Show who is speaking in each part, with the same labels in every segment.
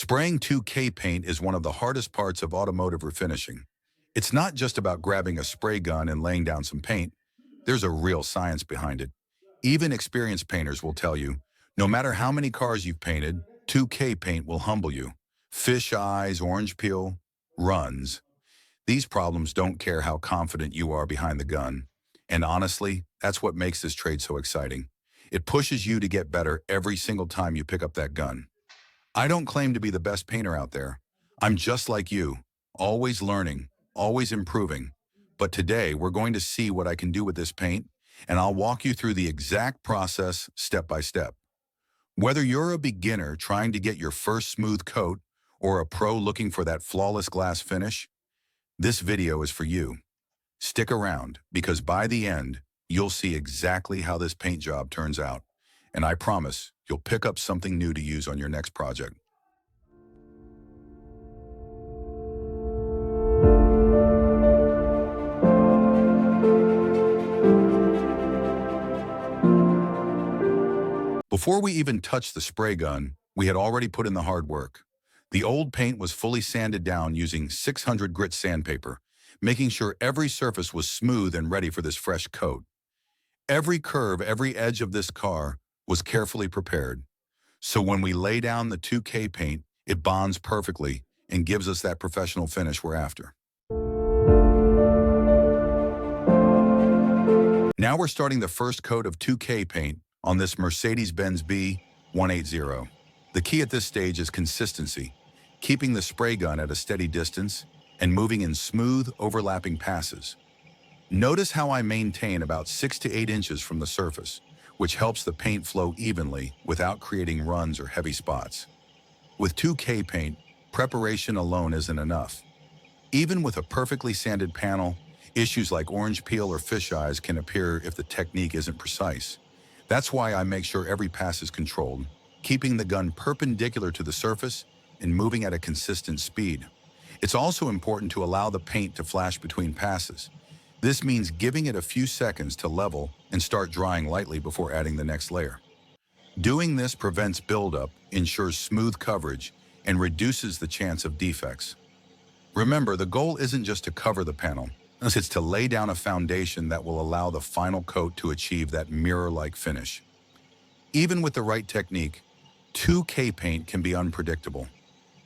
Speaker 1: Spraying 2K paint is one of the hardest parts of automotive refinishing. It's not just about grabbing a spray gun and laying down some paint. There's a real science behind it. Even experienced painters will tell you, no matter how many cars you've painted, 2K paint will humble you. Fish eyes, orange peel, runs. These problems don't care how confident you are behind the gun. And honestly, that's what makes this trade so exciting. It pushes you to get better every single time you pick up that gun. I don't claim to be the best painter out there. I'm just like you, always learning, always improving. But today, we're going to see what I can do with this paint, and I'll walk you through the exact process step by step. Whether you're a beginner trying to get your first smooth coat or a pro looking for that flawless glass finish, this video is for you. Stick around, because by the end, you'll see exactly how this paint job turns out. And I promise, you'll pick up something new to use on your next project. Before we even touched the spray gun, we had already put in the hard work. The old paint was fully sanded down using 600 grit sandpaper, making sure every surface was smooth and ready for this fresh coat. Every curve, every edge of this car was carefully prepared. So when we lay down the 2K paint, it bonds perfectly and gives us that professional finish we're after. Now we're starting the first coat of 2K paint on this Mercedes-Benz B180. The key at this stage is consistency, keeping the spray gun at a steady distance and moving in smooth, overlapping passes. Notice how I maintain about 6 to 8 inches from the surface, which helps the paint flow evenly without creating runs or heavy spots. With 2K paint, preparation alone isn't enough. Even with a perfectly sanded panel, issues like orange peel or fish eyes can appear if the technique isn't precise. That's why I make sure every pass is controlled, keeping the gun perpendicular to the surface and moving at a consistent speed. It's also important to allow the paint to flash between passes. This means giving it a few seconds to level and start drying lightly before adding the next layer. Doing this prevents buildup, ensures smooth coverage, and reduces the chance of defects. Remember, the goal isn't just to cover the panel, it's to lay down a foundation that will allow the final coat to achieve that mirror-like finish. Even with the right technique, 2K paint can be unpredictable.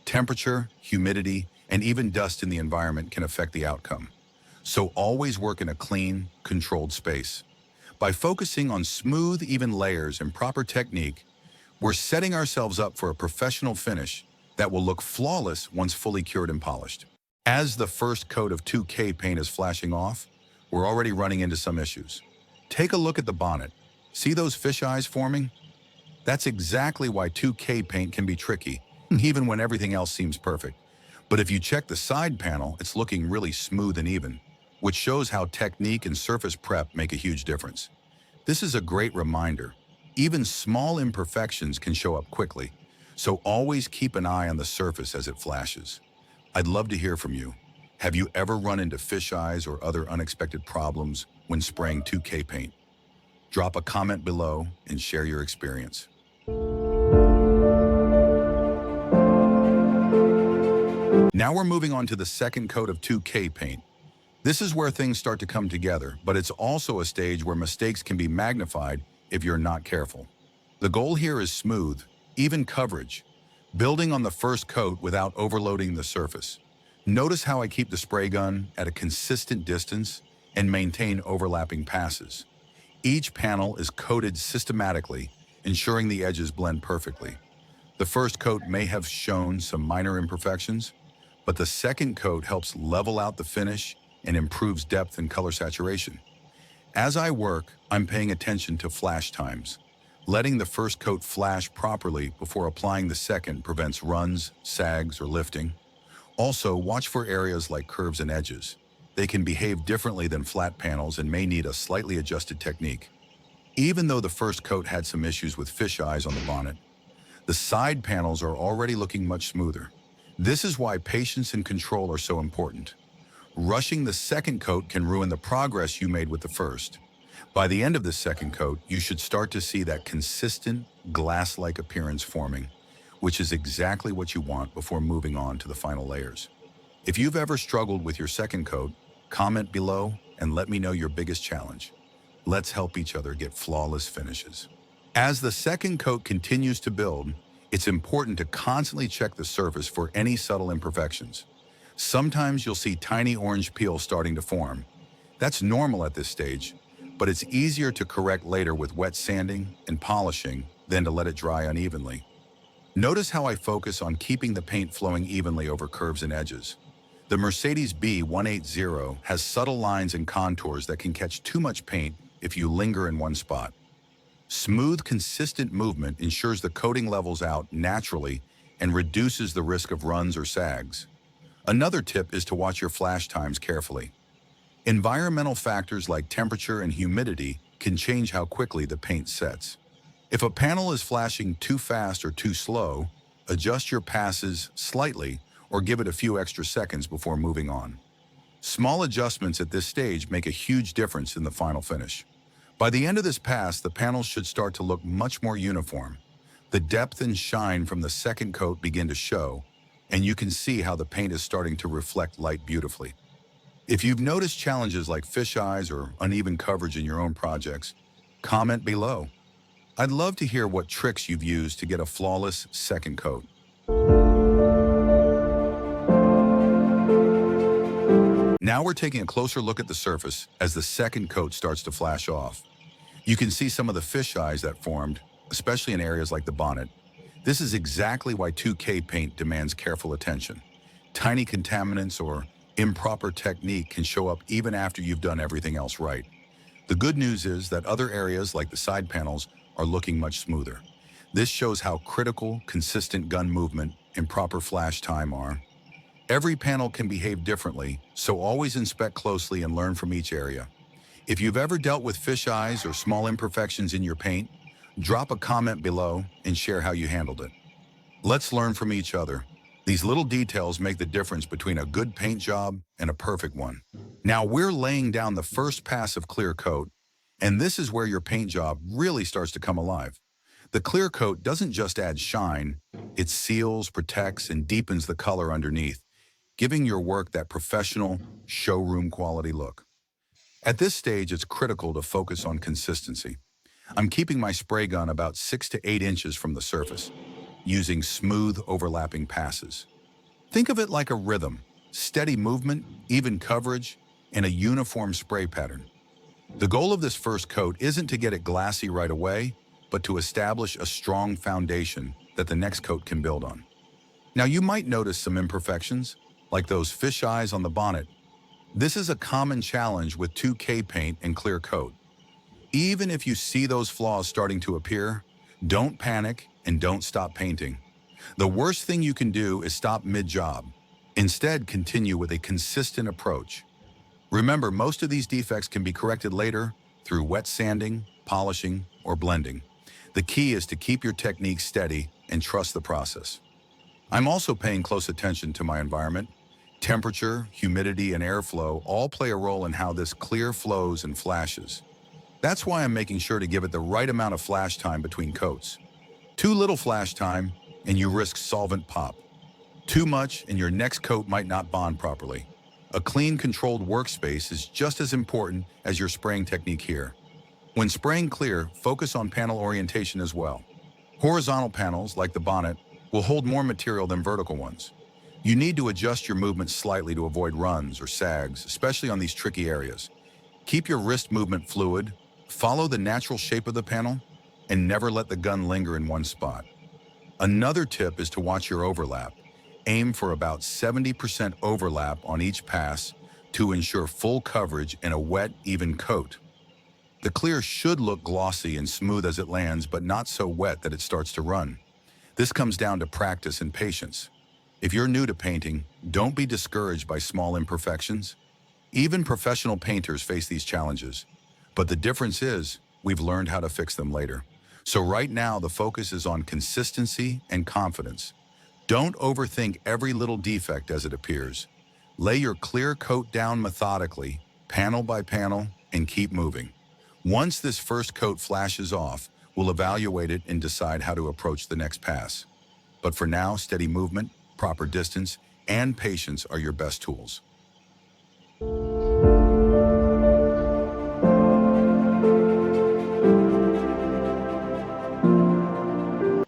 Speaker 1: Temperature, humidity, and even dust in the environment can affect the outcome. So always work in a clean, controlled space. By focusing on smooth, even layers and proper technique, we're setting ourselves up for a professional finish that will look flawless once fully cured and polished. As the first coat of 2K paint is flashing off, we're already running into some issues. Take a look at the bonnet. See those fish eyes forming? That's exactly why 2K paint can be tricky, even when everything else seems perfect. But if you check the side panel, it's looking really smooth and even, which shows how technique and surface prep make a huge difference. This is a great reminder. Even small imperfections can show up quickly, so always keep an eye on the surface as it flashes. I'd love to hear from you. Have you ever run into fish eyes or other unexpected problems when spraying 2K paint? Drop a comment below and share your experience. Now we're moving on to the second coat of 2K paint. This is where things start to come together, but it's also a stage where mistakes can be magnified if you're not careful. The goal here is smooth, even coverage, building on the first coat without overloading the surface. Notice how I keep the spray gun at a consistent distance and maintain overlapping passes. Each panel is coated systematically, ensuring the edges blend perfectly. The first coat may have shown some minor imperfections, but the second coat helps level out the finish and improves depth and color saturation. As I work, I'm paying attention to flash times. Letting the first coat flash properly before applying the second prevents runs, sags, or lifting. Also, watch for areas like curves and edges. They can behave differently than flat panels and may need a slightly adjusted technique. Even though the first coat had some issues with fish eyes on the bonnet, the side panels are already looking much smoother. This is why patience and control are so important. Rushing the second coat can ruin the progress you made with the first. By the end of the second coat, you should start to see that consistent, glass-like appearance forming, which is exactly what you want before moving on to the final layers. If you've ever struggled with your second coat, comment below and let me know your biggest challenge. Let's help each other get flawless finishes. As the second coat continues to build, it's important to constantly check the surface for any subtle imperfections. Sometimes you'll see tiny orange peel starting to form. That's normal at this stage, but it's easier to correct later with wet sanding and polishing than to let it dry unevenly. Notice how I focus on keeping the paint flowing evenly over curves and edges. The Mercedes B180 has subtle lines and contours that can catch too much paint if you linger in one spot. Smooth, consistent movement ensures the coating levels out naturally and reduces the risk of runs or sags. Another tip is to watch your flash times carefully. Environmental factors like temperature and humidity can change how quickly the paint sets. If a panel is flashing too fast or too slow, adjust your passes slightly or give it a few extra seconds before moving on. Small adjustments at this stage make a huge difference in the final finish. By the end of this pass, the panels should start to look much more uniform. The depth and shine from the second coat begin to show, and you can see how the paint is starting to reflect light beautifully. If you've noticed challenges like fish eyes or uneven coverage in your own projects, comment below. I'd love to hear what tricks you've used to get a flawless second coat. Now we're taking a closer look at the surface as the second coat starts to flash off. You can see some of the fish eyes that formed, especially in areas like the bonnet. This is exactly why 2K paint demands careful attention. Tiny contaminants or improper technique can show up even after you've done everything else right. The good news is that other areas like the side panels are looking much smoother. This shows how critical consistent gun movement and proper flash time are. Every panel can behave differently, so always inspect closely and learn from each area. If you've ever dealt with fish eyes or small imperfections in your paint, drop a comment below and share how you handled it. Let's learn from each other. These little details make the difference between a good paint job and a perfect one. Now we're laying down the first pass of clear coat, and this is where your paint job really starts to come alive. The clear coat doesn't just add shine, it seals, protects, and deepens the color underneath, giving your work that professional, showroom quality look. At this stage, it's critical to focus on consistency. I'm keeping my spray gun about 6 to 8 inches from the surface, using smooth, overlapping passes. Think of it like a rhythm, steady movement, even coverage, and a uniform spray pattern. The goal of this first coat isn't to get it glassy right away, but to establish a strong foundation that the next coat can build on. Now you might notice some imperfections, like those fish eyes on the bonnet. This is a common challenge with 2K paint and clear coat. Even if you see those flaws starting to appear, don't panic and don't stop painting. The worst thing you can do is stop mid-job. Instead, continue with a consistent approach. Remember, most of these defects can be corrected later through wet sanding, polishing, or blending. The key is to keep your technique steady and trust the process. I'm also paying close attention to my environment. Temperature, humidity, and airflow all play a role in how this clear flows and flashes. That's why I'm making sure to give it the right amount of flash time between coats. Too little flash time, and you risk solvent pop. Too much, and your next coat might not bond properly. A clean, controlled workspace is just as important as your spraying technique here. When spraying clear, focus on panel orientation as well. Horizontal panels, like the bonnet, will hold more material than vertical ones. You need to adjust your movement slightly to avoid runs or sags, especially on these tricky areas. Keep your wrist movement fluid, follow the natural shape of the panel, and never let the gun linger in one spot. Another tip is to watch your overlap. Aim for about 70% overlap on each pass to ensure full coverage in a wet, even coat. The clear should look glossy and smooth as it lands, but not so wet that it starts to run. This comes down to practice and patience. If you're new to painting, don't be discouraged by small imperfections. Even professional painters face these challenges. But the difference is, we've learned how to fix them later. So right now, the focus is on consistency and confidence. Don't overthink every little defect as it appears. Lay your clear coat down methodically, panel by panel, and keep moving. Once this first coat flashes off, we'll evaluate it and decide how to approach the next pass. But for now, steady movement, proper distance, and patience are your best tools.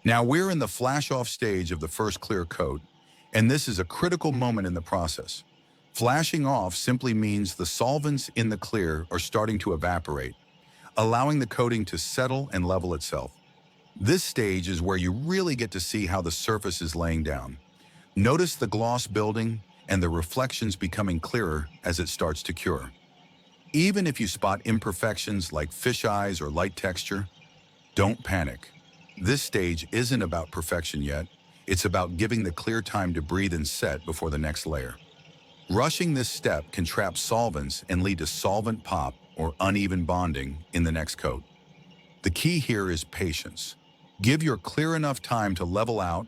Speaker 1: Now we're in the flash-off stage of the first clear coat, and this is a critical moment in the process. Flashing off simply means the solvents in the clear are starting to evaporate, allowing the coating to settle and level itself. This stage is where you really get to see how the surface is laying down. Notice the gloss building and the reflections becoming clearer as it starts to cure. Even if you spot imperfections like fisheyes or light texture, don't panic. This stage isn't about perfection yet. It's about giving the clear time to breathe and set before the next layer. Rushing this step can trap solvents and lead to solvent pop or uneven bonding in the next coat. The key here is patience. Give your clear enough time to level out,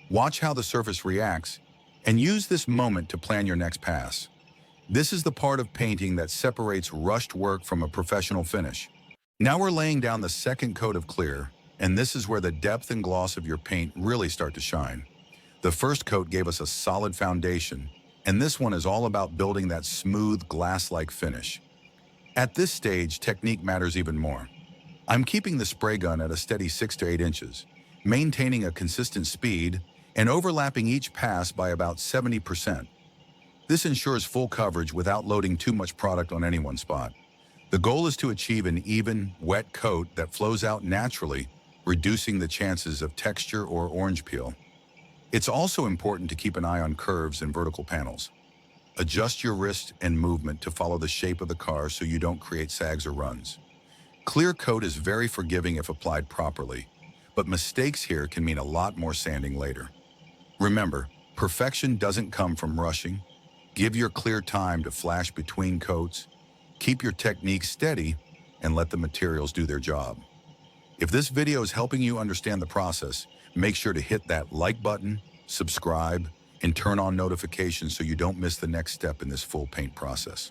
Speaker 1: watch how the surface reacts, and use this moment to plan your next pass. This is the part of painting that separates rushed work from a professional finish. Now we're laying down the second coat of clear, and this is where the depth and gloss of your paint really start to shine. The first coat gave us a solid foundation, and this one is all about building that smooth, glass-like finish. At this stage, technique matters even more. I'm keeping the spray gun at a steady 6 to 8 inches, maintaining a consistent speed, and overlapping each pass by about 70%. This ensures full coverage without loading too much product on any one spot. The goal is to achieve an even, wet coat that flows out naturally, reducing the chances of texture or orange peel. It's also important to keep an eye on curves and vertical panels. Adjust your wrist and movement to follow the shape of the car so you don't create sags or runs. Clear coat is very forgiving if applied properly, but mistakes here can mean a lot more sanding later. Remember, perfection doesn't come from rushing. Give your clear time to flash between coats, keep your technique steady, and let the materials do their job. If this video is helping you understand the process, make sure to hit that like button, subscribe, and turn on notifications so you don't miss the next step in this full paint process.